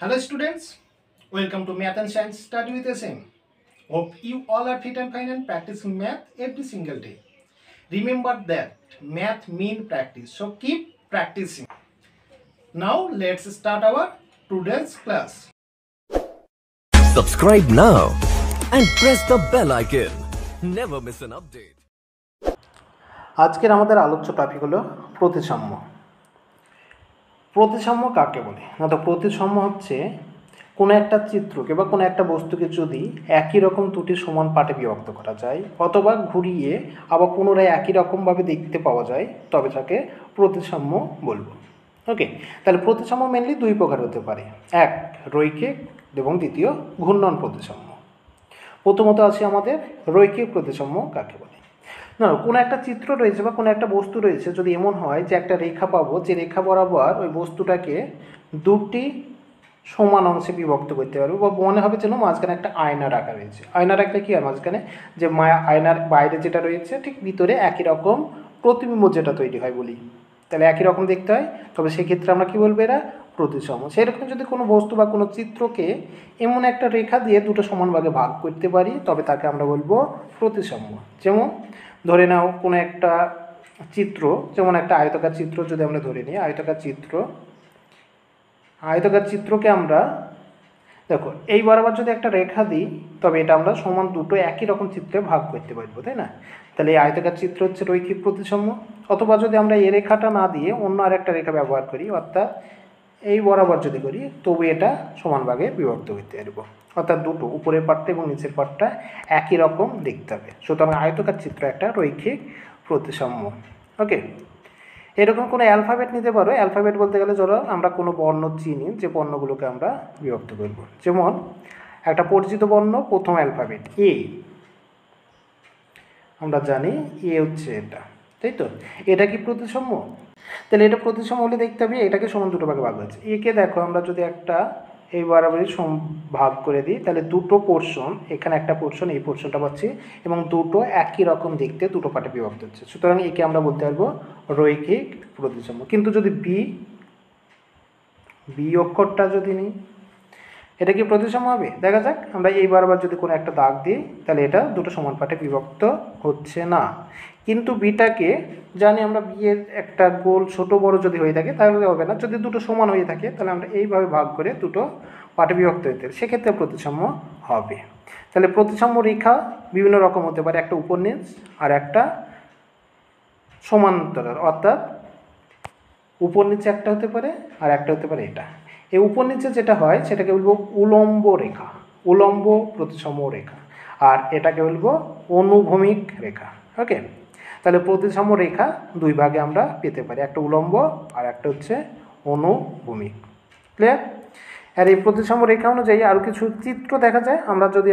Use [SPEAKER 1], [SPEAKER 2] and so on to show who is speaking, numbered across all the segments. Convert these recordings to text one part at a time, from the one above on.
[SPEAKER 1] Hello students, welcome to Math and Science Study with SM. Hope you all are fit and fine and practicing math every single day. Remember that math means practice, so keep practicing. Now let's start our today's class.
[SPEAKER 2] Subscribe now and press the bell icon. Never miss an update.
[SPEAKER 1] আজকের আমাদের আলোচ্য topic হলো প্রতিসাম্য। প্রতিসাম্য কাকে বলে? না, তো প্রতিসাম্য হচ্ছে কোনো একটা চিত্রকে বা কোনো একটা বস্তুকে যদি একই রকম দুটি সমান পার্টে বিভক্ত করা যায় অথবা ঘুরিয়ে আবার পুনরায় একই রকমভাবে দেখতে পাওয়া যায় তবে তাকে প্রতিসাম্য বলবো। ওকে, তাহলে প্রতিসাম্য মেনলি দুই প্রকার হতে পারে, এক রৈখিক এবং দ্বিতীয় ঘূর্ণন প্রতিসাম্য। প্রথমত আছে আমাদের রৈখিক প্রতিসাম্য কাকে বলে। না, কোনো একটা চিত্র রয়েছে বা কোনো একটা বস্তু রয়েছে, যদি এমন হয় যে একটা রেখা পাবো, যে রেখা বরাবর ওই বস্তুটাকে দুটি সমান অংশে বিভক্ত করতে পারবো, বা মনে হবে যেন মাঝখানে একটা আয়না রাখা রয়েছে। আয়না রাখলে কী হয়, মাঝখানে যে আয়নার বাইরে যেটা রয়েছে ঠিক ভিতরে একই রকম প্রতিবিম্ব যেটা তৈরি হয় বলি, তাহলে একই রকম দেখতে হয়, তবে সেক্ষেত্রে আমরা কী বলবো, এরা প্রতিসাম্য। সেরকম যদি কোনো বস্তু বা কোনো চিত্রকে এমন একটা রেখা দিয়ে দুটো সমান ভাগে ভাগ করতে পারি তবে তাকে আমরা বলবো প্রতিসাম্য। যেমন ধরে নাও কোনো একটা চিত্র, যেমন একটা আয়তাকার চিত্র যদি আমরা ধরে নিই, আয়তাকার চিত্রকে আমরা দেখো এই বরাবর যদি একটা রেখা দিই তবে এটা আমরা সমান দুটো একই রকম চিত্রে ভাগ করতে পারবো, তাই না? তাহলে এই আয়তাকার চিত্র হচ্ছে রৈখিক প্রতিসাম্য। অথবা যদি আমরা এই রেখাটা না দিয়ে অন্য আরেকটা রেখা ব্যবহার করি, অর্থাৎ এই বরাবর যদি করি, তবে এটা সমান ভাগে বিভক্ত করতে পারবো, অর্থাৎ দুটো উপরের পার্টটা এবং নিচের পার্টটা একই রকম দেখতে হবে। সুতরাং আয়তাকার চিত্র একটা রৈখিক প্রতিসাম্য। ওকে, এরকম কোনো অ্যালফাবেট নিতে পারো। অ্যালফাবেট বলতে গেলে ধরো আমরা কোনো বর্ণ চিনি, যে বর্ণগুলোকে আমরা বিভক্ত করব। যেমন একটা পরিচিত বর্ণ, প্রথম অ্যালফাবেট এ, আমরা জানি এ হচ্ছে এটা, তাই তো? এটা কি প্রতিসাম্য? তাহলে এটা প্রতিসাম্য হলে দেখতে হবে এটাকে সমান দুটো ভাগে ভাগ হয়েছে। একে দেখো আমরা যদি একটা এই বরাবরই ভাগ করে দিই, তাহলে দুটো পোর্শন, এখানে একটা পোর্শন, এই পোর্শনটা পাচ্ছি, এবং দুটো একই রকম দেখতে দুটো পার্টে বিভক্ত হচ্ছে। সুতরাং একে আমরা বলতে পারবো রৈখিক প্রতিসাম্য। কিন্তু যদি বি অক্ষরটা যদি নিই, এটা কি প্রতিসাম্য হবে? দেখা যাক, আমরা এই বরাবর যদি কোনো একটা দাগ দিই তাহলে এটা দুটো সমান পার্টে বিভক্ত হচ্ছে না। কিন্তু বিটাকে জানি আমরা, বিয়ের একটা গোল ছোট বড় যদি হয়ে থাকে তাহলে হবে না। যদি দুটো সমান হয়ে থাকে তাহলে আমরা এইভাবে ভাগ করে দুটো পার্টে বিভক্ত হতে, সেক্ষেত্রে প্রতিসাম্য হবে। তাহলে প্রতিসাম্য রেখা বিভিন্ন রকম হতে পারে, একটা উপর নিচ আর একটা সমান্তরাল, অর্থাৎ উপর নিচে একটা হতে পারে আর একটা হতে পারে এটা। এই উপর নিচে যেটা হয় সেটাকে বলবো উলম্ব রেখা, উলম্ব প্রতিসাম্য রেখা, আর এটাকে বলবো অনুভূমিক রেখা। ওকে, তাহলে প্রতিসাম্য রেখা দুই ভাগে আমরা পেতে পারি, একটা উলম্ব আর একটা হচ্ছে অনুভূমিক। ক্লিয়ার? আর এই প্রতিসাম্য রেখা অনুযায়ী আরও কিছু চিত্র দেখা যায়।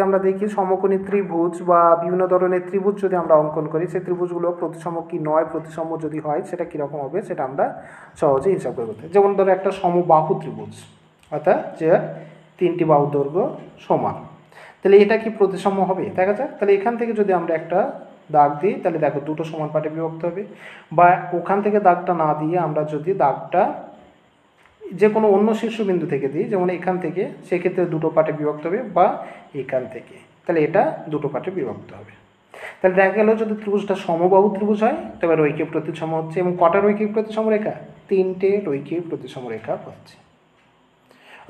[SPEAKER 1] আমরা দেখি সমকোণী ত্রিভুজ বা বিভিন্ন ধরনের ত্রিভুজ যদি আমরা অঙ্কন করি, সেই ত্রিভুজগুলো প্রতিসাম্য কি নয়, প্রতিসাম্য যদি হয় সেটা কীরকম হবে সেটা আমরা সহজেই হিসাব করে করতে। যেমন ধরো একটা সমবাহু ত্রিভুজ, অর্থাৎ যে তিনটি বাহু দৈর্ঘ্য সমান, তাহলে এটা কি প্রতিসাম্য হবে? দেখা যাক। তাহলে এখান থেকে যদি আমরা একটা দাগ দিই তাহলে দেখো দুটো সমান পার্টে বিভক্ত হবে, বা ওখান থেকে দাগটা না দিয়ে আমরা যদি দাগটা যে কোনো অন্য শীর্ষবিন্দু থেকে দিই, যেমন এখান থেকে, সেক্ষেত্রে দুটো পার্টে বিভক্ত হবে, বা এখান থেকে, তাহলে এটা দুটো পার্টে বিভক্ত হবে। তাহলে দেখা গেল যদি ত্রিভুজটা সমবাহু ত্রিভুজ হয় তবে রৈখিক প্রতিসাম্য হচ্ছে, এবং কটা রৈখিক প্রতিসাম্য রেখা? তিনটে রৈখিক প্রতিসাম্য রেখা পাচ্ছে।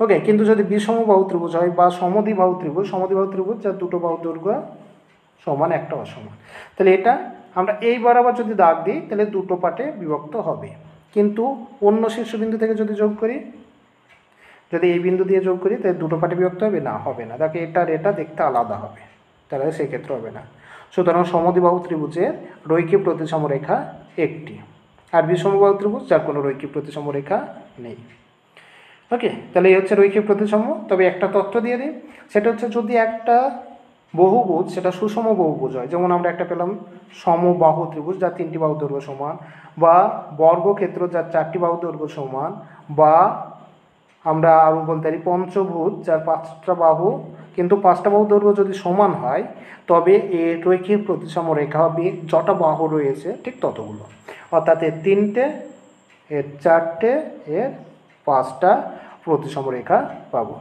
[SPEAKER 1] ওকে, কিন্তু যদি বিষমবাহু ত্রিভুজ হয় বা সমদ্বিবাহু ত্রিভুজ যার দুটো বাহু দৈর্ঘ্য সমান একটা অসমান, তাহলে এটা আমরা এই বরাবর যদি দাগ দিই তাহলে দুটো পার্টে বিভক্ত হবে। কিন্তু অন্য শীর্ষবিন্দু থেকে যদি যোগ করি, যদি এই বিন্দু দিয়ে যোগ করি তাহলে দুটো পার্টে বিভক্ত হবে না, হবে না। দেখো এটা দেখতে আলাদা হবে, তাহলে সেক্ষেত্রে হবে না। সুতরাং সমদ্বিবাহু ত্রিভুজের রৈখিক প্রতিসাম্য রেখা একটি, আর বিষমবাহু ত্রিভুজ যার কোনো রৈখিক প্রতিসাম্য রেখা নেই। ওকে, তাহলে এই হচ্ছে রৈখিক প্রতিসাম্য। তবে একটা তথ্য দিয়ে দিই, সেটা হচ্ছে যদি একটা বহুভুজ সেটা সুষম বহুভুজ হয়, যেমন আমরা একটা পেলাম সমবাহু ত্রিভুজ যার তিনটি বাহু দৈর্ঘ্য সমান, বা বর্গক্ষেত্র যার চারটি বাহু দৈর্ঘ্য সমান, বা আমরা আরও বলতে পারি পঞ্চভুজ যার পাঁচটা বাহু কিন্তু পাঁচটা বাহু দৈর্ঘ্য যদি সমান হয় তবে এর রৈখিক প্রতিসাম্য রেখা হবে যটা বাহু রয়েছে ঠিক ততগুলো, অর্থাৎ এর তিনটে, এর চারটে, এর পাঁচটা, প্রতিসম রেখা পাবো।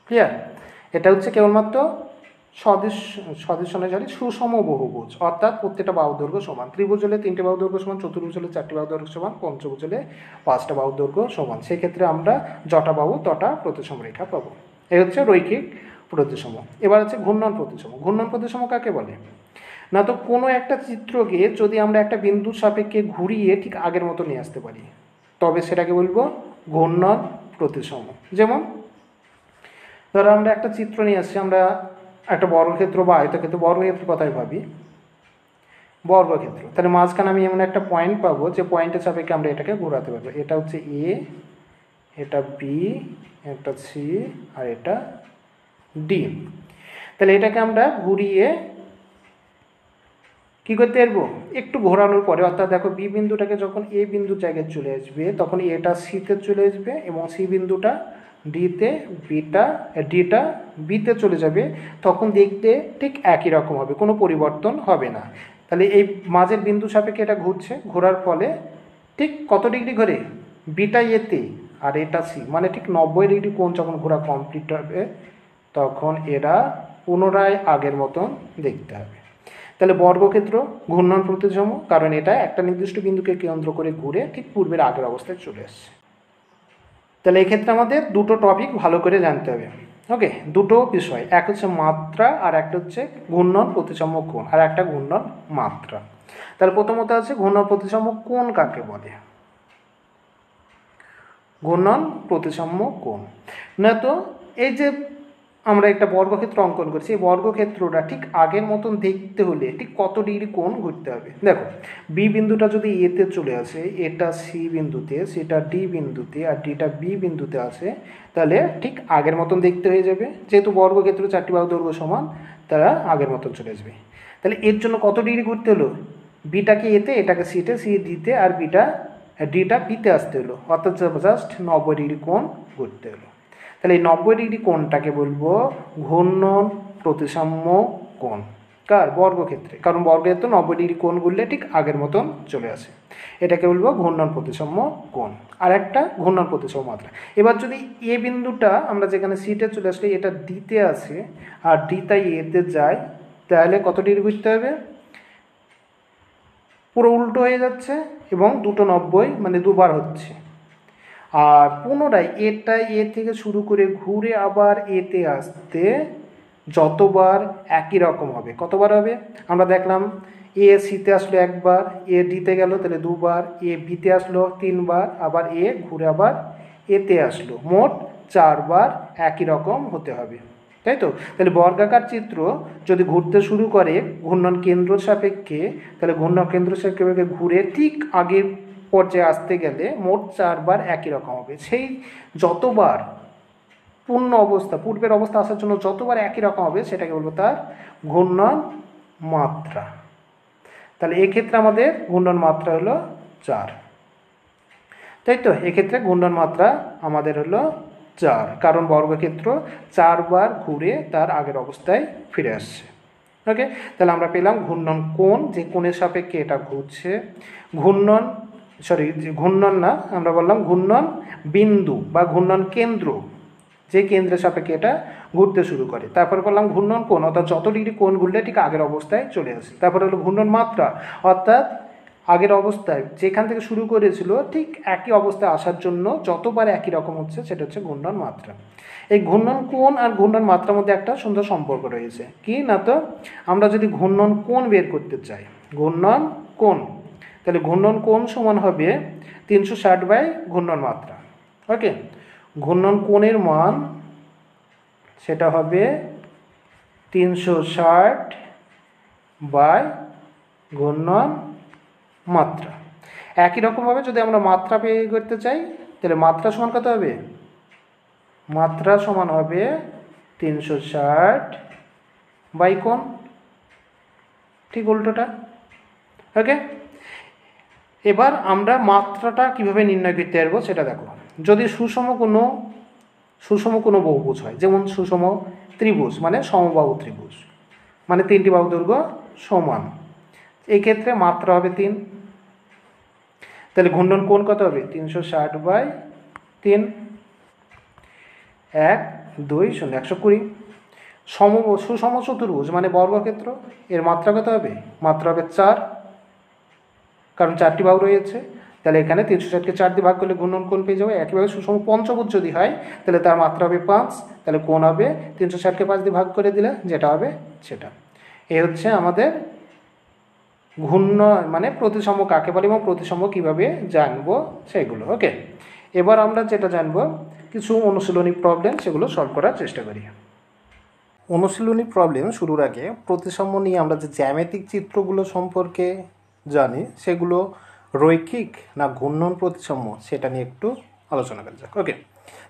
[SPEAKER 1] ক্লিয়ার? এটা হচ্ছে কেবলমাত্র সদৃশ্য নয়, সুষম বহুভুজ, অর্থাৎ প্রত্যেকটা বাহু দৈর্ঘ্য সমান। ত্রিভুজ হলে 3টে বাহু দৈর্ঘ্য সমান, চতুর্ভুজ হলে 4টে বাহু দৈর্ঘ্য সমান, পঞ্চভুজ হলে 5টা বাহু দৈর্ঘ্য সমান। সেক্ষেত্রে আমরা যটা বাহু তটা প্রতিসম রেখা পাবো। এই হচ্ছে রৈখিক প্রতিসম। এবার হচ্ছে ঘূর্ণন প্রতিসম। ঘূর্ণন প্রতিসম কাকে বলে? না তো কোনো একটা চিত্রকে যদি আমরা একটা বিন্দুর সাপেক্ষে ঘুরিয়ে ঠিক আগের মতো নিয়ে আসতে পারি, তবে সেটাকে বলবো ঘূর্ণন প্রতিসম। যেমন ধরো আমরা একটা চিত্র নিয়ে আসছি, আমরা একটা বর্গক্ষেত্র বা আয়তক্ষেত্র, বর্গক্ষেত্রের কথাই ভাবি, বর্গক্ষেত্র, তাহলে মাঝখানে আমি এমন একটা পয়েন্ট পাবো যে পয়েন্টের সাপেক্ষে আমরা এটাকে ঘোরাতে পারবো। এটা হচ্ছে এ, এটা বি, এটা সি, আর এটা ডি। তাহলে এটাকে আমরা ঘুরিয়ে কী করতে পারবো? একটু ঘোরানোর পরে, অর্থাৎ দেখো বি বিন্দুটাকে যখন এ বিন্দুর জায়গায় চলে আসবে, তখন এটা সিতে চলে আসবে এবং সি বিন্দুটা ডিতে, ডিটা বিতে চলে যাবে, তখন দেখতে ঠিক একই রকম হবে, কোনো পরিবর্তন হবে না। তাহলে এই মাঝের বিন্দু সাপেক্ষে এটা ঘুরছে, ঘোরার ফলে ঠিক কত ডিগ্রি ঘোরে? বিটা এতে আর এটা সি, মানে ঠিক 90 ডিগ্রি কোণ যখন ঘোরা কমপ্লিট হবে, তখন এরা পুনরায় আগের মতন দেখতে হবে। তাহলে বর্গক্ষেত্র ঘূর্ণন প্রতিসম, কারণ এটা একটা নির্দিষ্ট বিন্দুকে কেন্দ্র করে ঘুরে ঠিক পূর্বের আগের অবস্থায় চলে আসছে। তাহলে এক্ষেত্রে আমাদের দুটো টপিক ভালো করে জানতে হবে। ওকে, দুটো বিষয়, এক হচ্ছে মাত্রা আর একটা হচ্ছে ঘূর্ণন প্রতিসম কোণ, আর একটা ঘূর্ণন মাত্রা। তাহলে প্রথমত আছে ঘূর্ণন প্রতিসম কোণ কাকে বলে? ঘূর্ণন প্রতিসম কোণ না তো এই যে আমরা একটা বর্গক্ষেত্র অঙ্কন করছি, এই বর্গক্ষেত্রটা ঠিক আগের মতন দেখতে হলে ঠিক কত ডিগ্রি কোণ ঘুরতে হবে? দেখো বি বিন্দুটা যদি এতে চলে আসে, এটা সি বিন্দুতে, সেটা ডি বিন্দুতে, আর ডিটা বি বিন্দুতে আসে, তাহলে ঠিক আগের মতন দেখতে হয়ে যাবে। যেহেতু বর্গক্ষেত্র 4টি বাহু দৈর্ঘ্য সমান, তারা আগের মতন চলে আসবে। তাহলে এর জন্য কত ডিগ্রি ঘুরতে হলো? বিটাকে এতে, এটাকে সিতে, সি ডিতে, আর ডিটা বিতে আসতে হলো, অর্থাৎ জাস্ট 90 ডিগ্রি কোণ ঘুরতে হলো। তাহলে এই 90 ডিগ্রি কোণটাকে বলবো ঘূর্ণন প্রতিসাম্য কোণ। কার? বর্গক্ষেত্রে, কারণ বর্গক্ষেত্রে 90 ডিগ্রি কোণ ঘুরলে ঠিক আগের মতন চলে আসে, এটাকে বলবো ঘূর্ণন প্রতিসাম্য কোণ। আর একটা ঘূর্ণন প্রতিসাম্য মাত্রা। এবার যদি এ বিন্দুটা আমরা যেখানে সিটে চলে আসলে এটা ডিতে আসে আর ডি তাই এতে যায়, তাহলে কত ডিগ্রি ঘুরতে হবে? পুরো উল্টো হয়ে যাচ্ছে এবং দুটো 90 মানে দুবার হচ্ছে। আর পুনরায় এটা এ থেকে শুরু করে ঘুরে আবার এতে আসতে যতবার একই রকম হবে। কতবার হবে? আমরা দেখলাম এ সিতে আসলো একবার, এ ডিতে গেল তাহলে দুবার, এ বিতে আসলো 3বার, আবার এ ঘুরে আবার এতে আসলো, মোট 4বার একই রকম হতে হবে, তাই তো? তাহলে বর্গাকার চিত্র যদি ঘুরতে শুরু করে ঘূর্ণন কেন্দ্র সাপেক্ষে, তাহলে ঘূর্ণন কেন্দ্র সাপেক্ষে ঘুরে ঠিক আগের পর্যায়ে আসতে গেলে মোট 4বার একই রকম হবে। সেই যতবার পূর্বের অবস্থা আসার জন্য যতবার একই রকম হবে, সেটাকে বলবো তার ঘূর্ণন মাত্রা। তাহলে এক্ষেত্রে আমাদের ঘূর্ণন মাত্রা হলো 4, তাই তো? এক্ষেত্রে ঘূর্ণন মাত্রা আমাদের হলো 4, কারণ বর্গক্ষেত্র 4বার ঘুরে তার আগের অবস্থায় ফিরে আসছে। ওকে, তাহলে আমরা পেলাম ঘূর্ণন কোণ, যে কোণের সাপেক্ষে এটা ঘুরছে। ঘূর্ণন না, আমরা বললাম ঘূর্ণন বিন্দু বা ঘূর্ণন কেন্দ্র, যে কেন্দ্রের সাপেক্ষে এটা ঘুরতে শুরু করে। তারপর বললাম ঘূর্ণন কোণ, অর্থাৎ যত ডিগ্রি কোণ ঘুরলে ঠিক আগের অবস্থায় চলে আসে। তারপরে হলো ঘূর্ণন মাত্রা, অর্থাৎ আগের অবস্থায় যেখান থেকে শুরু করেছিল ঠিক একই অবস্থায় আসার জন্য যতবার একই রকম হচ্ছে, সেটা হচ্ছে ঘূর্ণন মাত্রা। এই ঘূর্ণন কোণ আর ঘূর্ণন মাত্রার মধ্যে একটা সুন্দর সম্পর্ক রয়েছে, কি না তো আমরা যদি ঘূর্ণন কোণ বের করতে চাই, ঘূর্ণন কোণ, তাহলে ঘূর্ণন কোণ সমান হবে 360 ঘূর্ণন মাত্রা। ওকে, ঘূর্ণন কোণের মান সেটা হবে 360 ঘূর্ণন মাত্রা। একই রকমভাবে যদি আমরা মাত্রা বের করতে চাই, তাহলে মাত্রা সমান কত হবে? মাত্রা সমান হবে 360 কোণ, ঠিক উল্টোটা। ওকে, এবার আমরা মাত্রাটা কিভাবে নির্ণয় করতে পারবো সেটা দেখো। যদি সুষম কোনো বহুভুজ হয়, যেমন সুষম ত্রিভুজ মানে সমবাহু ত্রিভুজ, মানে 3টি বাহু দৈর্ঘ্য সমান, এই ক্ষেত্রে মাত্রা হবে 3। তাহলে ঘূর্ণন কোণ কত হবে? 360/3। 1 2 0 120। সুষম চতুর্ভুজ মানে বর্গক্ষেত্র, এর মাত্রা কত হবে? মাত্রা হবে 4, কারণ 4টি বাহু রয়েছে। তাহলে এখানে 360কে 4 দিয়ে ভাগ করলে গুণনকোণ পেয়ে যাবে। একইভাবে সুষম পঞ্চভুজ যদি হয় তাহলে তার মাত্রা হবে 5, তাহলে কোণ হবে 360কে 5 দিয়ে ভাগ করে দিলে যেটা হবে সেটা। এ হচ্ছে আমাদের ঘূর্ণ মানে প্রতিসম কাকে বলে এবং প্রতিসম কীভাবে জানবো সেগুলো। ওকে, এবার আমরা যেটা জানবো কিছু অনুশীলনী প্রবলেম, সেগুলো সলভ করার চেষ্টা করি। অনুশীলনী প্রবলেম শুরুর আগে প্রতিসম নিয়ে আমরা যে জ্যামিতিক চিত্রগুলো সম্পর্কে জানি সেগুলো রৈখিক না ঘূর্ণন প্রতিসম সেটা নিয়ে একটু আলোচনা করা যাক। ওকে,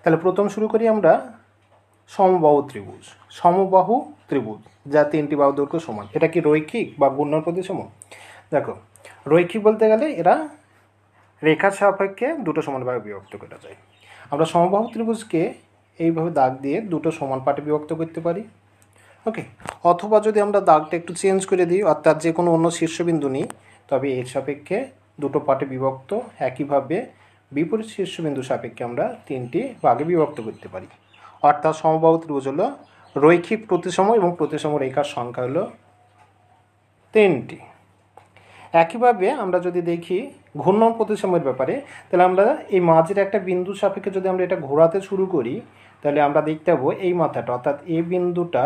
[SPEAKER 1] তাহলে প্রথম শুরু করি আমরা সমবাহু ত্রিভুজ। সমবাহু ত্রিভুজ যা 3টি বাহু দৈর্ঘ্য সমান, এটা কি রৈখিক বা ঘূর্ণন প্রতিসম? দেখো, রৈখিক বলতে গেলে এরা রেখার সাপেক্ষে দুটো সমানভাবে বিভক্ত করা যায়। আমরা সমবাহু ত্রিভুজকে এইভাবে দাগ দিয়ে দুটো সমান পার্টে বিভক্ত করতে পারি। ওকে, অথবা যদি আমরা দাগটা একটু চেঞ্জ করে দিই, অর্থাৎ যে কোনো অন্য শীর্ষবিন্দু নিই, তবে এর সাপেক্ষে দুটো পার্টে বিভক্ত, একইভাবে বিপরীত শীর্ষবিন্দু সাপেক্ষে আমরা 3টি ভাগে বিভক্ত করতে পারি। অর্থাৎ সমবাহু ত্রিভুজ হলো রৈখিক প্রতিসম এবং প্রতিসম রেখার সংখ্যা হলো 3টি। একইভাবে আমরা যদি দেখি ঘূর্ণন প্রতিসমের ব্যাপারে, তাহলে আমরা এই মাঝের একটা বিন্দু সাপেক্ষে যদি আমরা এটা ঘোরাতে শুরু করি, তাহলে আমরা দেখতে পাবো এই মাথাটা অর্থাৎ এই বিন্দুটা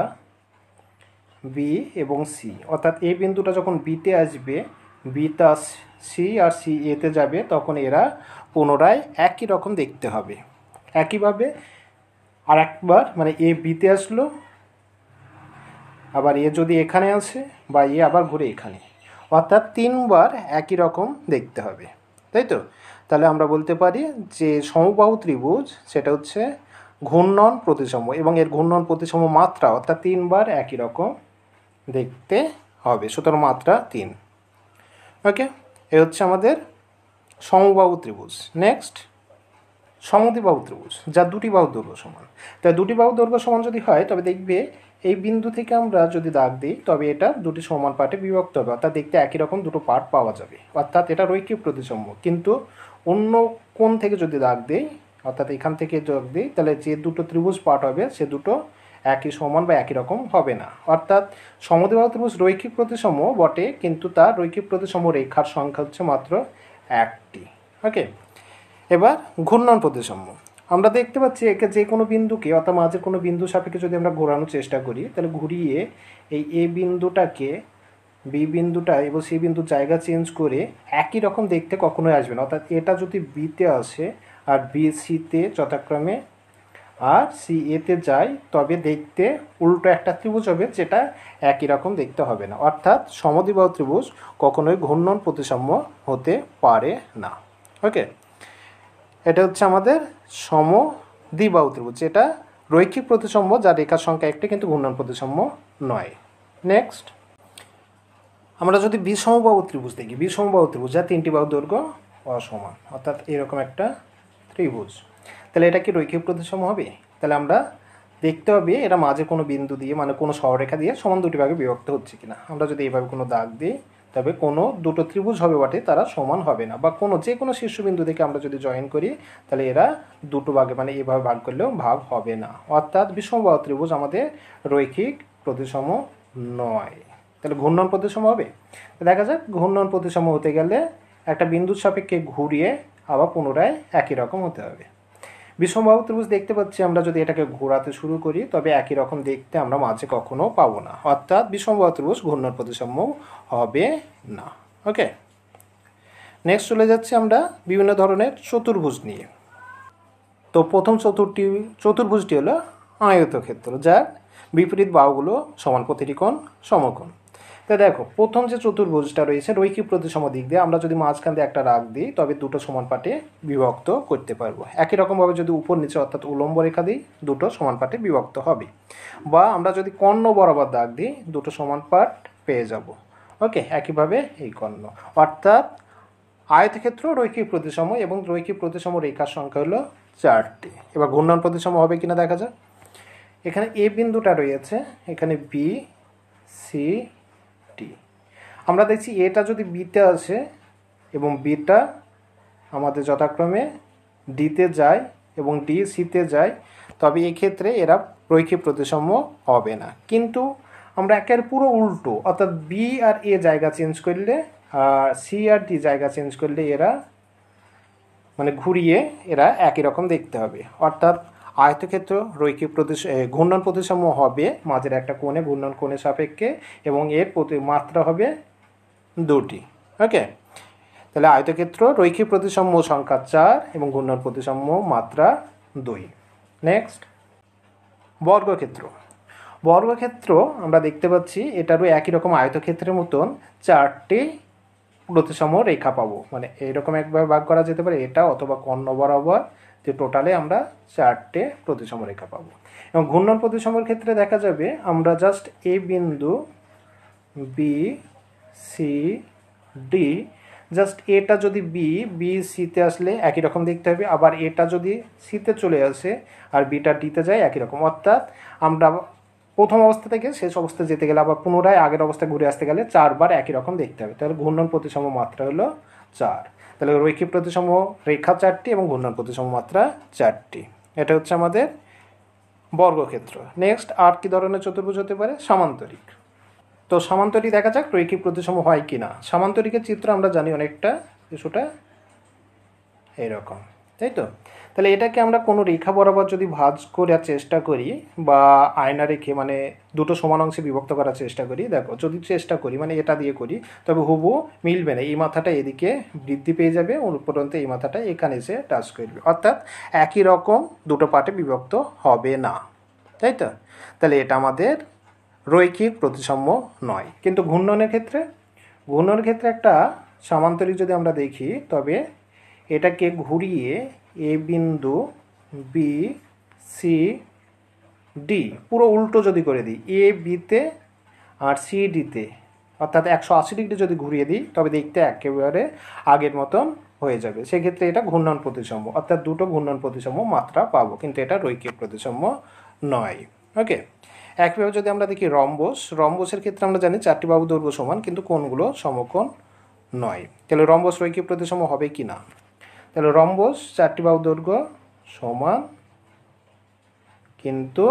[SPEAKER 1] বি এবং সি, অর্থাৎ এই বিন্দুটা যখন বিতে আসবে, বিটা সি আর সি এতে যাবে, তখন এরা পুনরায় একই রকম দেখতে হবে। একইভাবে আর একবার মানে এ বিতে আসলো, আবার এ যদি এখানে আসে বা এ আবার ঘুরে এখানে, অর্থাৎ 3বার একই রকম দেখতে হবে, তাই তো? তাহলে আমরা বলতে পারি যে সমবাহু ত্রিভুজ সেটা হচ্ছে ঘূর্ণন প্রতিসম এবং এর ঘূর্ণন প্রতিসম মাত্রা অর্থাৎ 3বার একই রকম দেখতে হবে, সুতরাং মাত্রা 3। ওকে, এ হচ্ছে আমাদের সমবাহু ত্রিভুজ। নেক্সট সমদ্বিবাহু ত্রিভুজ যা 2টি বাহুর দৈর্ঘ্য সমান। তাই 2টি বাহুর দৈর্ঘ্য সমান যদি হয় তবে দেখবে এই বিন্দু থেকে আমরা যদি দাগ দিই তবে এটা দুটি সমান পার্টে বিভক্ত হবে, অর্থাৎ দেখতে একই রকম দুটো পার্ট পাওয়া যাবে, অর্থাৎ এটা রৈখিক প্রতিসম। কিন্তু অন্য কোণ থেকে যদি দাগ দিই, অর্থাৎ এখান থেকে দাগ দিই, তাহলে যে দুটো ত্রিভুজ পার্ট হবে সে দুটো একই সমান বা একই রকম হবে না। অর্থাৎ সমদ্বিবাহু ত্রিভুজ রৈখিক প্রতিসম বটে, কিন্তু তার রৈখিক প্রতিসম রেখার সংখ্যা হচ্ছে মাত্র 1টি। ওকে, এবার ঘূর্ণন প্রতিসম। আমরা দেখতে পাচ্ছি একে যে কোনো বিন্দুকে অর্থাৎ মাঝের কোনো বিন্দু সাপেক্ষে যদি আমরা ঘোরানোর চেষ্টা করি, তাহলে ঘুরিয়ে এই এ বিন্দুটাকে বি বিন্দুটা এবং সি বিন্দুর জায়গা চেঞ্জ করে একই রকম দেখতে কখনোই আসবে না। অর্থাৎ এটা যদি বিতে আসে আর বি সিতে যথাক্রমে আর সি এতে যায়, তবে দেখতে উল্টো একটা ত্রিভুজ হবে, যেটা একই রকম দেখতে হবে না। অর্থাৎ সমদ্বিবাহু ত্রিভুজ কখনোই ঘূর্ণন প্রতিসম হতে পারে না। ওকে, এটা হচ্ছে আমাদের সমদ্বিবাহু ত্রিভুজ, যেটা রৈখিক প্রতিসম যার রেখার সংখ্যা 1টি কিন্তু ঘূর্ণন প্রতিসম নয়। নেক্সট আমরা যদি বিষমবাহু ত্রিভুজ দেখি, বিষমবাহু ত্রিভুজ যা 3টি বাহু দৈর্ঘ্য অসমান, অর্থাৎ এরকম একটা ত্রিভুজ, তাহলে এটা কি রৈখিক প্রতিসম হবে? তাহলে আমরা দেখতে হবে এরা মাঝে কোনো বিন্দু দিয়ে মানে কোনো সরলরেখা দিয়ে সমান দুটি ভাগে বিভক্ত হচ্ছে কিনা। আমরা যদি এইভাবে কোনো দাগ দিই তবে কোনো দুটো ত্রিভুজ হবে বটে, তারা সমান হবে না। বা কোনো যে কোনো শীর্ষবিন্দু থেকে আমরা যদি জয়েন করি তাহলে এরা দুটো ভাগে মানে এইভাবে ভাগ করলেও ভাগ হবে না। অর্থাৎ বিষমবাহু ত্রিভুজ আমাদের রৈখিক প্রতিসম নয়। তাহলে ঘূর্ণন প্রতিসম হবে? দেখা যাক, ঘূর্ণন প্রতিসম হতে গেলে একটা বিন্দুর সাপেক্ষে ঘুরিয়ে আবার পুনরায় একই রকম হতে হবে। বিষমবাহু ত্রিভুজ দেখতে পাচ্ছি আমরা যদি এটাকে ঘোরাতে শুরু করি তবে একই রকম দেখতে আমরা মাঝে কখনো পাবো না, অর্থাৎ বিষমবাহু ত্রিভুজ ঘূর্ণন প্রতিসম হবে না। ওকে, নেক্সট চলে যাচ্ছি আমরা বিভিন্ন ধরনের চতুর্ভুজ নিয়ে। তো প্রথম চতুর্ভুজটি হলো আয়তক্ষেত্র, যার বিপরীত বাহুগুলো সমান, প্রতিটি কোণ সমকোণ। তো দেখো, প্রথম যে চতুর্ভুজটা রয়েছে রৈখিক প্রতিসম দিক দিয়ে, আমরা যদি মাঝখান দিয়ে একটা রাগ দিই তবে দুটো সমান পাটে বিভক্ত করতে পারবো। একই রকমভাবে যদি উপর নিচে অর্থাৎ উলম্ব রেখা দিই দুটো সমান পাটে বিভক্ত হবে, বা আমরা যদি কর্ণ বরাবর দাগ দিই দুটো সমান পাট পেয়ে যাব। ওকে, একইভাবে এই কর্ণ, অর্থাৎ আয়তক্ষেত্র রৈখিক প্রতিসম এবং রৈখিক প্রতিসম রেখার সংখ্যা হলো 4টি। এবার ঘূর্ণন প্রতিসম হবে কিনা দেখা যাক। এখানে এ বিন্দুটা রয়েছে, এখানে বি সি ডি। আমরা দেখছি এটা যদি বিতে আসে এবং বিটা আমাদের যথাক্রমে ডিতে যায় এবং ডি সিতে যায়, তবে এই ক্ষেত্রে এরা রৈখিক প্রতিসাম্য হবে না। কিন্তু আমরা একের পুরো উল্টো, অর্থাৎ বি আর এ জায়গা চেঞ্জ করলে আর সি আর ডি জায়গা চেঞ্জ করলে এরা মানে ঘুরিয়ে এরা একই রকম দেখতে হবে। অর্থাৎ আয়তক্ষেত্র রৈখিক ঘূর্ণন প্রতিসাম্য হবে মাঝের একটা কোণে ঘূর্ণন কোণের সাপেক্ষে, এবং এর মাত্রা হবে দুটি। ওকে, তাহলে আয়তক্ষেত্র রৈখিক প্রতিসাম্য সংখ্যা 4 এবং ঘূর্ণন প্রতিসাম্য মাত্রা 2। নেক্সট, বর্গক্ষেত্র। বর্গক্ষেত্র আমরা দেখতে পাচ্ছি এটারও একই রকম আয়তক্ষেত্রের মতন 4টি প্রতিসাম্য রেখা পাবো। মানে এইরকম একভাবে ভাগ করা যেতে পারে এটা, অথবা কর্ণ বরাবর, যে টোটালে আমরা 4টে প্রতিসাম্য রেখা পাবো। এবং ঘূর্ণন প্রতিসাম্যের ক্ষেত্রে দেখা যাবে আমরা জাস্ট এ বিন্দু বি সি ডি, জাস্ট এটা যদি বি সিতে আসলে একই রকম দেখতে হবে, আবার এটা যদি সিতে চলে আসে আর বিটা ডিতে যায় একই রকম। অর্থাৎ আমরা প্রথম অবস্থা থেকে শেষ অবস্থায় যেতে গেলে আবার পুনরায় আগের অবস্থায় ঘুরে আসতে গেলে 4বার একই রকম দেখতে হবে। তাহলে ঘূর্ণন প্রতিসাম্য মাত্রা হলো 4। তাহলে রৈখিক প্রতিসাম্য রেখা 4টি এবং ঘূর্ণন প্রতিসাম্য মাত্রা 4টি। এটা হচ্ছে আমাদের বর্গক্ষেত্র। নেক্সট, আর কি ধরনের চতুর্ভুজ হতে পারে? সামান্তরিক। তো সামান্তরিক দেখা যাক রৈখিক প্রতিসাম্য হয় কি না। সামান্তরিকের চিত্র আমরা জানি অনেকটা কিছুটা এইরকম, তাই তো? তাহলে এটাকে আমরা কোনো রেখা বরাবর যদি ভাঁজ করার চেষ্টা করি বা আয়না রেখে মানে দুটো সমান অংশে বিভক্ত করার চেষ্টা করি, দেখো যদি চেষ্টা করি মানে এটা দিয়ে করি, তবে হুবহু মিলবে না। এই মাথাটা এদিকে বৃদ্ধি পেয়ে যাবে, উপরন্তু এই মাথাটা এখানে এসে টাচ করবে, অর্থাৎ একই রকম দুটো পার্টে বিভক্ত হবে না, তাই তো? তাহলে এটা আমাদের রৈখিক প্রতিসাম্য নয়। কিন্তু ঘূর্ণনের ক্ষেত্রে একটা সামান্তরিক যদি আমরা দেখি, তবে এটাকে ঘুরিয়ে এ বিন্দু বি সি ডি পুরো উল্টো যদি করে দিই, এ বিতে আর সি ডিতে, অর্থাৎ 180 ডিগ্রি যদি ঘুরিয়ে দিই, তবে দেখতে একেবারে আগের মতন হয়ে যাবে। সেক্ষেত্রে এটা ঘূর্ণন প্রতিসাম্য, অর্থাৎ দুটো ঘূর্ণন প্রতিসাম্য মাত্রা পাবো, কিন্তু এটা রৈখিক প্রতিসাম্য নয়। ওকে, একইভাবে যদি আমরা দেখি রম্বসের ক্ষেত্রে আমরা জানি 4টি বাহু দৈর্ঘ্য সমান, কিন্তু কোণগুলো সমকোণ নয়। তাহলে রম্বস রৈখিক প্রতিসাম্য হবে কি না? তাহলে রম্বস 4টি বাহু দৈর্ঘ্য সমান, কিন্তু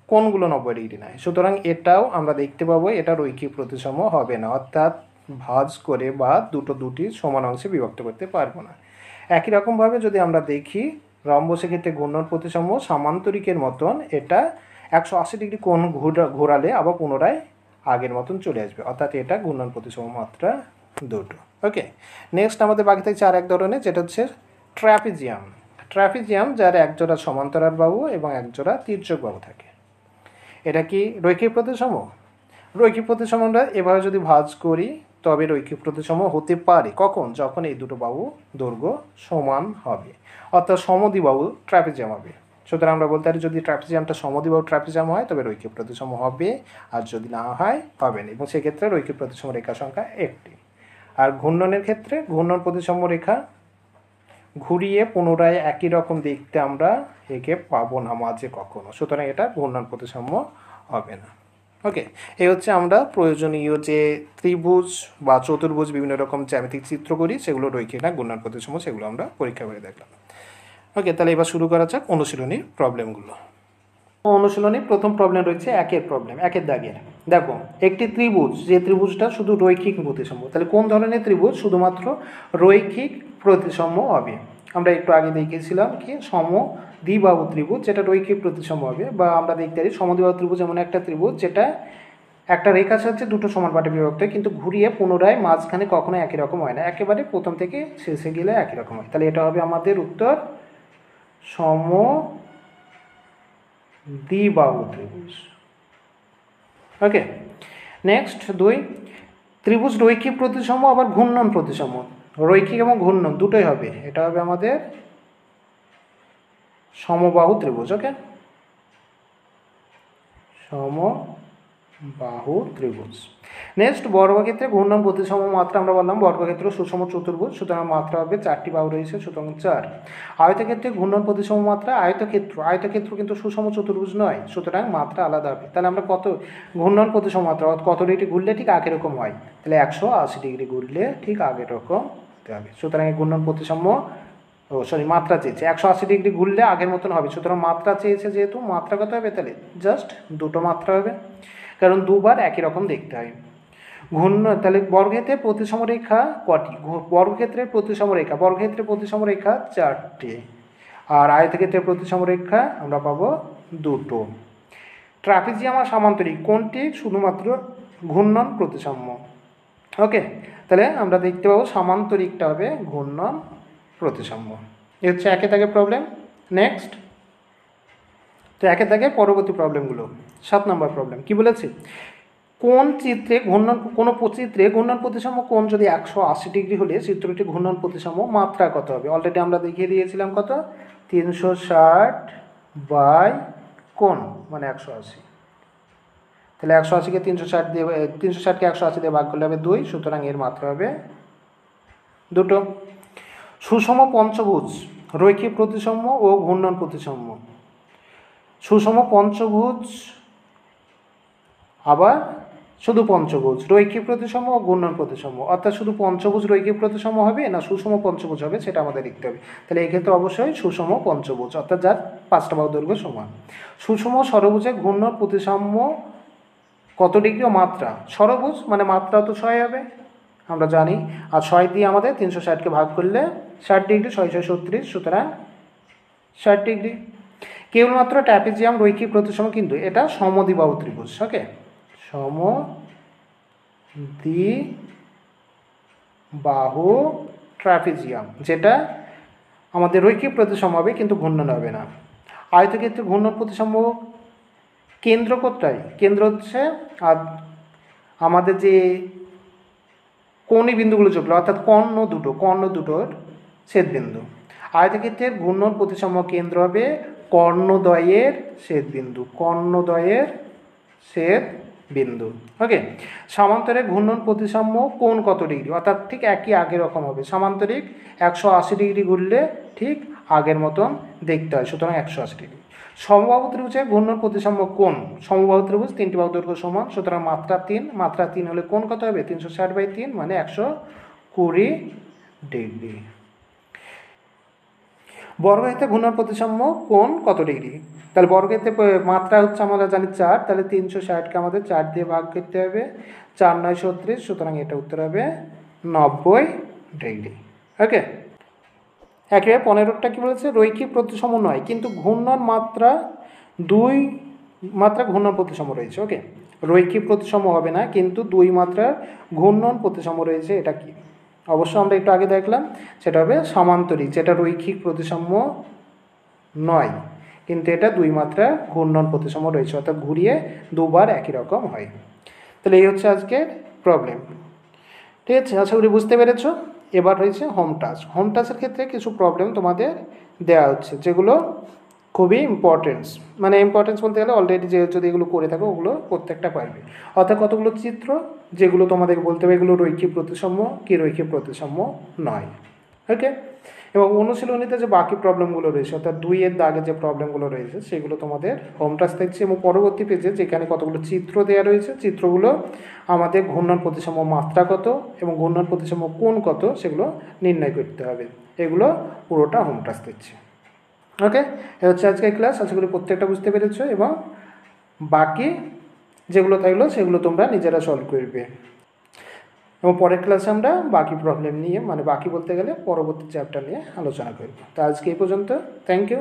[SPEAKER 1] কোণগুলো 90 ডিগ্রি নয়। সুতরাং এটাও আমরা দেখতে পাবো এটা রৈখিক প্রতিসাম্য হবে না, অর্থাৎ ভাঁজ করে বা দুটি সমান অংশে বিভক্ত করতে পারবো না। একই রকমভাবে যদি আমরা দেখি রম্বসের ক্ষেত্রে ঘূর্ণন প্রতিসাম্য সামান্তরিকের মতন, এটা 180 ডিগ্রি কোণ ঘোরালে আবার পুনরায় আগের মতন চলে আসবে, অর্থাৎ এটা ঘূর্ণন প্রতিসাম্য মাত্রা 2। ওকে, নেক্সট আমাদের বাকি থাকছে আর এক ধরনের, যেটা হচ্ছে ট্রাপিজিয়াম, যার একজোড়া সমান্তরাল বাহু এবং একজোড়া তির্যক বাহু থাকে। এটা কি রৈখিক প্রতিসাম্য? রৈখিক প্রতিসাম্য আমরা এভাবে যদি ভাঁজ করি, তবে রৈখিক প্রতিসাম্য হতে পারে। কখন? যখন এই দুটো বাহু দৈর্ঘ্য সমান হবে, অর্থাৎ সমদ্বিবাহু ট্রাপিজিয়াম হবে। সুতরাং আমরা বলতে পারি যদি ট্রাপিজিয়ামটা সমদ্বিবাহু ট্রাপিজিয়াম হয় তবে রৈখিক প্রতিসাম্য হবে, আর যদি না হয় হবে না, এবং সেক্ষেত্রে রৈখিক প্রতিসাম্য রেখা সংখ্যা 1টি। আর ঘূর্ণনের ক্ষেত্রে ঘূর্ণন প্রতিসাম্য রেখা ঘুরিয়ে পুনরায় একই রকম দেখতে আমরা একে পাবো না মাঝে কখনো, সুতরাং এটা ঘূর্ণন প্রতিসাম্য হবে না। ওকে, এই হচ্ছে আমরা প্রয়োজনীয় যে ত্রিভুজ বা চতুর্ভুজ বিভিন্ন রকম জ্যামিতিক চিত্র করি, সেগুলো রৈখিক না ঘূর্ণন প্রতিসাম্য, সেগুলো আমরা পরীক্ষা করে দেখলাম। ওকে, তাহলে এবার শুরু করা যাক অনুশীলনীর প্রবলেমগুলো। অনুশীলনীর প্রথম প্রবলেম রয়েছে একের দাগের। দেখো একটি ত্রিভুজ, যে ত্রিভুজটা শুধু রৈখিক প্রতিসাম্য, তাহলে কোন ধরনের ত্রিভুজ শুধুমাত্র রৈখিক প্রতিসাম্য হবে? আমরা একটু আগে দেখিয়েছিলাম কি সমদ্বিবাহু ত্রিভুজ, যেটা রৈখিক প্রতিসাম্য হবে, বা আমরা দেখতে পারি সমদ্বিবাহু ত্রিভুজ এমন একটা ত্রিভুজ যেটা একটা রেখার সাহায্যে দুটো সমান পাটে বিভক্ত হয়, কিন্তু ঘুরিয়ে পুনরায় মাঝখানে কখনো একই রকম হয় না, একেবারে প্রথম থেকে শেষে গেলে একই রকম হয়। তাহলে এটা হবে আমাদের উত্তর সমদ্বিবাহু ত্রিভুজ। ওকে, নেক্সট 2, ত্রিভুজ রৈখিক প্রতিসাম্য আবার ঘূর্ণন প্রতিসাম্য, রৈখিক এবং ঘূর্ণন দুটোই হবে, এটা হবে আমাদের সমবাহু ত্রিভুজ। ওকে, সমবাহু ত্রিভুজ। নেক্সট, বর্গক্ষেত্রে ঘূর্ণন প্রতিসাম্য মাত্রা আমরা বললাম বর্গক্ষেত্র সুষম চতুর্ভুজ, সুতরাং মাত্রা হবে 4টি বাহু রয়েছে, সুতরাং 4। আয়তক্ষেত্রে ঘূর্ণন প্রতিসাম্য মাত্রা আয়তক্ষেত্র কিন্তু সুষম চতুর্ভুজ নয়, সুতরাং মাত্রা আলাদা হবে। তাহলে আমরা কত ঘূর্ণন প্রতিসাম্য মাত্রা কত ডিগ্রি ঘুরলে ঠিক আগের রকম হয়? তাহলে 180 ডিগ্রি ঘুরলে ঠিক আগের রকম হতে হবে। সুতরাং এই ঘূর্ণন প্রতিসাম্য মাত্রা চেয়েছে, 180 ডিগ্রি ঘুরলে আগের মতন হবে, সুতরাং মাত্রা চেয়েছে যেহেতু মাত্রা কত হবে, তাহলে জাস্ট দুটো মাত্রা হবে, কারণ দুবার একই রকম দেখতে হয়। তাহলে বর্গক্ষেত্রের প্রতিসম রেখা কটি? বর্গক্ষেত্রের প্রতিসম রেখা, বর্গক্ষেত্রের প্রতিসম রেখা 4টে, আর আয়তক্ষেত্রের প্রতিসম রেখা আমরা পাবো 2টো। ট্রাপিজিয়াম আর সামান্তরিক কোনটি শুধুমাত্র ঘূর্ণন প্রতিসাম্য? ওকে, তাহলে আমরা দেখতে পাবো সামান্তরিকটা হবে ঘূর্ণন প্রতিসাম্য। এ হচ্ছে একে দাগের প্রবলেম। নেক্সট, তো একে দাগের পরবর্তী প্রবলেমগুলো। 7 নম্বর প্রবলেম কি বলেছে? কোন চিত্রে কোনো চিত্রে ঘূর্ণন প্রতিসাম্য কোণ যদি 180 ডিগ্রি হলে চিত্রটি ঘূর্ণন প্রতিসাম্য মাত্রা কত হবে? অলরেডি আমরা দেখিয়ে দিয়েছিলাম কত, 360 বাই কোণ মানে 180। তাহলে 180কে 360 দিয়ে, 360কে 180 দিয়ে ভাগ করলে হবে 2, সুতরাং এর মাত্রা হবে 2টো। সুষম পঞ্চভুজ রৈখিক প্রতিসাম্য ও ঘূর্ণন প্রতিসাম্য। সুষম পঞ্চভুজ আবার শুধু পঞ্চভুজ রৈখিক প্রতিসাম্য ও ঘূর্ণন প্রতিসাম্য, অর্থাৎ শুধু পঞ্চভুজ রৈখিক প্রতিসাম্য হবে না সুষম পঞ্চভুজ হবে, সেটা আমাদের লিখতে হবে। তাহলে এই ক্ষেত্রে অবশ্যই সুষম পঞ্চভুজ, অর্থাৎ যার 5টা বাহু দৈর্ঘ্য সমান। সুষম ষড়ভুজে ঘূর্ণন প্রতিসাম্য কত ডিগ্রি ও মাত্রা? ষড়ভুজ মানে মাত্রা তো 6 হবে আমরা জানি, আর 6 দিয়ে আমাদের 360কে ভাগ করলে 60 ডিগ্রি, 6 6 36, সুতরাং 60 ডিগ্রি। কেবলমাত্র ট্র্যাপিজিয়াম রৈখিক প্রতিসাম্য, কিন্তু এটা সমদ্বিবাহু ত্রিভুজ। ওকে, সমদ্বিবাহু ট্র্যাপিজিয়াম, যেটা আমাদের রৈখিক প্রতিসাম্য হবে কিন্তু ঘূর্ণন হবে না। আয়তক্ষেত্রে ঘূর্ণন প্রতিসাম্য কেন্দ্র কোথায়? কেন্দ্র হচ্ছে আর আমাদের যে কোণী বিন্দুগুলো যোগ, অর্থাৎ কর্ণ দুটোর ছেদবিন্দু। আয়তক্ষেত্রের ঘূর্ণন প্রতিসাম্য কেন্দ্র হবে কর্ণদ্বয়ের ছেদবিন্দু, কর্ণদ্বয়ের ছেদবিন্দু। ওকে, সামান্তরিক ঘূর্ণন প্রতিসাম্য কোণ কত ডিগ্রি? অর্থাৎ ঠিক একই আগের রকম হবে, সামান্তরিক 180 ডিগ্রি ঘুরলে ঠিক আগের মতন দেখতে হয়, সুতরাং 180 ডিগ্রি। সমবাহু ত্রিভুজের ঘূর্ণন প্রতিসাম্য কোণ, সমবাহু ত্রিভুজ 3টি বাহু দৈর্ঘ্য সমান, সুতরাং মাত্রা 3, মাত্রা 3 হলে কোণ কত হবে? 360 বাই 3 মানে 120 ডিগ্রি। বর্গক্ষেত্রে ঘূর্ণন প্রতিসাম্য কোণ কত ডিগ্রি? তাহলে বর্গক্ষেত্রে মাত্রা হচ্ছে আমরা জানি 4, তাহলে 360কে আমাদের 4 দিয়ে ভাগ করতে হবে, 4 9 36, সুতরাং এটা উত্তর হবে 90 ডিগ্রি। ওকে, একেবারে 15টা কি বলেছে? রৈখিক প্রতিসাম্য নয় কিন্তু ঘূর্ণন মাত্রা 2 মাত্রা ঘূর্ণন প্রতিসাম্য রয়েছে। ওকে, রৈখিক প্রতিসাম্য হবে না কিন্তু 2 মাত্রার ঘূর্ণন প্রতিসাম্য রয়েছে, এটা কি? অবশ্য আমরা একটু আগে দেখলাম সেটা হবে সামান্তরিক, যেটা রৈখিক প্রতিসাম্য নয় কিন্তু এটা 2 মাত্রা ঘূর্ণন প্রতিসাম্য রয়েছে, অর্থাৎ ঘুরিয়ে দুবার একই রকম হয়। তাহলে এই হচ্ছে আজকের প্রবলেম। ঠিক আছে, আশা করি বুঝতে পেরেছো। এবার হয়েছে হোম টাস্ক। হোম টাস্কের ক্ষেত্রে কিছু প্রবলেম তোমাদের দেওয়া হচ্ছে যেগুলো খুবই ইম্পর্টেন্স, মানে ইম্পর্টেন্স বলতে গেলে অলরেডি যে যদি এগুলো করে থাকো ওগুলো প্রত্যেকটা পারবে, অর্থাৎ কতগুলো চিত্র যেগুলো তোমাদেরকে বলতে হবে এগুলো রৈখিক প্রতিসাম্য কি রৈখিক প্রতিসাম্য নয়। ওকে, এবং অনুশীলনীতে যে বাকি প্রবলেমগুলো রয়েছে অর্থাৎ 2-এর দাগে যে প্রবলেমগুলো রয়েছে সেগুলো তোমাদের হোম টাস্ক থাকছে, এবং পরবর্তী পেজে যেখানে কতগুলো চিত্র দেওয়া রয়েছে চিত্রগুলো আমাদের ঘূর্ণন প্রতিসাম্য মাত্রা কত এবং ঘূর্ণন প্রতিসাম্য কোণ কত সেগুলো নির্ণয় করতে হবে, এগুলো পুরোটা হোম টাস্ক দিচ্ছে। ওকে, এ হচ্ছে আজকের ক্লাস, আশা করি প্রত্যেকটা বুঝতে পেরেছো, এবং বাকি যেগুলো থাকলো সেগুলো তোমরা নিজেরা সলভ করবে, এবং পরের ক্লাসে আমরা বাকি প্রবলেম নিয়ে, মানে বাকি বলতে গেলে পরবর্তী চ্যাপ্টার নিয়ে আলোচনা করব। তো আজকে এই পর্যন্ত, থ্যাংক ইউ।